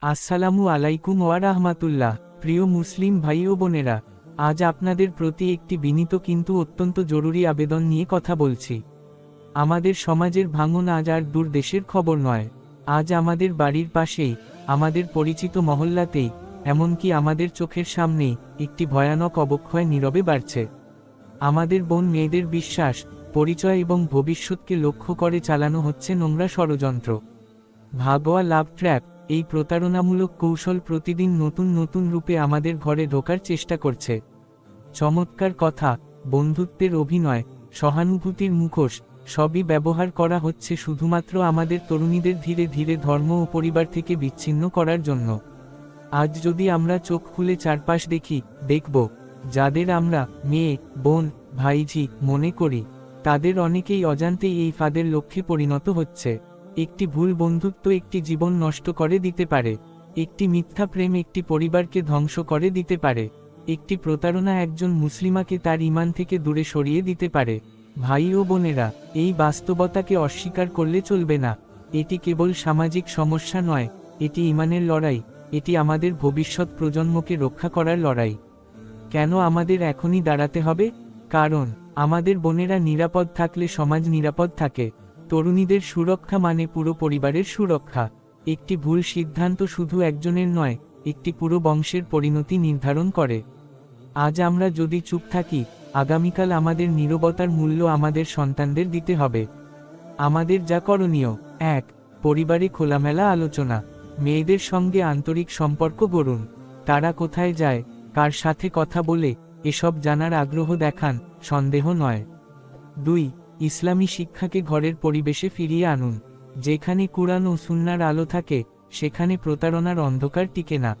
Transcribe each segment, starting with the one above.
আসসালামু আলাইকুম ওয়া রাহমাতুল্লাহ। প্রিয় মুসলিম ভাই ও বোনেরা, আজ আপনাদের প্রতি একটি বিনীত কিন্তু অত্যন্ত জরুরি আবেদন নিয়ে কথা বলছি। আমাদের সমাজের ভাঙন আজ আর দূর দেশের খবর নয়। আজ আমাদের বাড়ির পাশেই, আমাদের পরিচিত মহল্লাতেই, এমনকি আমাদের চোখের সামনেই একটি ভয়ানক অবক্ষয় নীরবে বাড়ছে। আমাদের বোন মেয়েদের বিশ্বাস, পরিচয় এবং ভবিষ্যৎকে লক্ষ্য করে চালানো হচ্ছে নোংরা ষড়যন্ত্র। ভাগোয়া লাভ ট্র্যাপ, এই প্রতারণামূলক কৌশল প্রতিদিন নতুন নতুন রূপে আমাদের ঘরে ঢোকার চেষ্টা করছে। চমৎকার কথা, বন্ধুত্বের অভিনয়, সহানুভূতির মুখোশ, সবই ব্যবহার করা হচ্ছে শুধুমাত্র আমাদের তরুণীদের ধীরে ধীরে ধর্ম ও পরিবার থেকে বিচ্ছিন্ন করার জন্য। আজ যদি আমরা চোখ খুলে চারপাশ দেখব, যাদের আমরা মেয়ে, বোন, ভাইঝি মনে করি, তাদের অনেকেই অজান্তেই এই ফাঁদের লক্ষ্যে পরিণত হচ্ছে। একটি ভুল বন্ধুত্ব একটি জীবন নষ্ট করে দিতে পারে। একটি মিথ্যা প্রেম একটি পরিবারকে ধ্বংস করে দিতে পারে। একটি প্রতারণা একজন মুসলিমাকে তার ঈমান থেকে দূরে সরিয়ে দিতে পারে। ভাই ও বোনেরা, এই বাস্তবতাকে অস্বীকার করলে চলবে না। এটি কেবল সামাজিক সমস্যা নয়, এটি ঈমানের লড়াই, এটি আমাদের ভবিষ্যৎ প্রজন্মকে রক্ষা করার লড়াই। কেন আমাদের এখনই দাঁড়াতে হবে? কারণ আমাদের বোনেরা নিরাপদ থাকলে সমাজ নিরাপদ থাকে। তরুণীদের সুরক্ষা মানে পুরো পরিবারের সুরক্ষা। একটি ভুল সিদ্ধান্ত শুধু একজনের নয়, একটি পুরো বংশের পরিণতি নির্ধারণ করে। আজ আমরা যদি চুপ থাকি, আগামীকাল আমাদের নীরবতার মূল্য আমাদের সন্তানদের দিতে হবে। আমাদের যা করণীয়: ১. পরিবারে খোলামেলা আলোচনা। মেয়েদের সঙ্গে আন্তরিক সম্পর্ক গড়ুন। তারা কোথায় যায়, কার সাথে কথা বলে, এসব জানার আগ্রহ দেখান, সন্দেহ নয়। ২. ইসলামী শিক্ষাকে ঘরের পরিবেশে ফিরিয়ে আনুন। যেখানে কুরআন ও সুন্নাহর আলো থাকে, সেখানে প্রতারণার অন্ধকার টিকে না।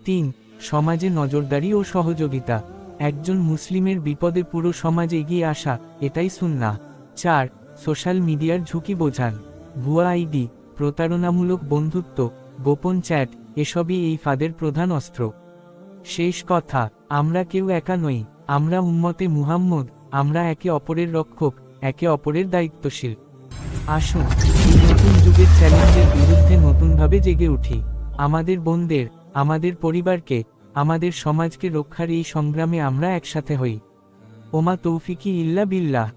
৩. সমাজে নজরদারি ও সহযোগিতা। একজন মুসলিমের বিপদে পুরো সমাজ এগিয়ে আসা, এটাই সুন্নাহ। ৪. সোশ্যাল মিডিয়ার ঝুঁকি বোঝান। ভুয়া আইডি, প্রতারণামূলক বন্ধুত্ব, গোপন চ্যাট, এসবই এই ফাঁদের প্রধান অস্ত্র। শেষ কথা, আমরা কেউ একা নই, আমরা উম্মতে মুহাম্মদ, আমরা একে অপরের রক্ষক, একে অপরের দায়িত্বশীল। আসুন, এই নতুন যুগের চ্যালেঞ্জের বিরুদ্ধে নতুনভাবে জেগে উঠি। আমাদের বোনদের, আমাদের পরিবারকে, আমাদের সমাজকে রক্ষার এই সংগ্রামে আমরা একসাথে হই। ওমা তৌফিকি ইল্লা বিল্লাহ।